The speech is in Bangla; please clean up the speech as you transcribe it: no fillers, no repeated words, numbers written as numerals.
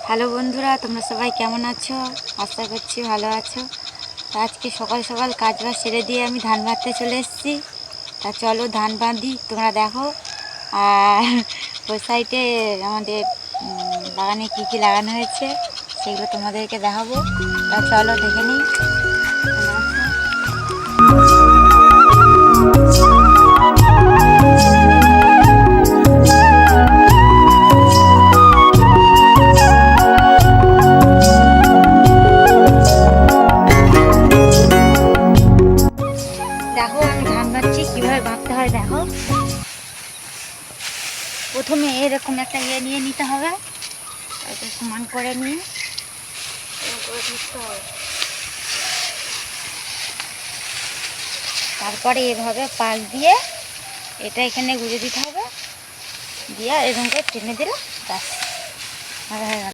হ্যালো বন্ধুরা, তোমরা সবাই কেমন আছো? আশা করছি ভালো আছো। তা আজকে সকাল সকাল কাজ বাজ সেরে দিয়ে আমি ধান বাঁধতে চলে এসেছি। তা চলো ধান বাঁধি, তোমরা দেখো। আর ওই সাইডে আমাদের বাগানে কী কী লাগানো হয়েছে সেগুলো তোমাদেরকে দেখাবো। তা চলো দেখে নিই। দেখো আমি ধান বাঁধছি, কীভাবে বাঁধতে হয় দেখো। প্রথমে এরকম একটা নিয়ে নিতে হবে, এটা সমান করে নিয়ে ধরতে হবে। তারপরে এভাবে পাশ দিয়ে এটা এখানে গুঁজে দিতে হবে, দিয়ে এরকম করে টেনে দিলে ব্যাস হয়ে গেল।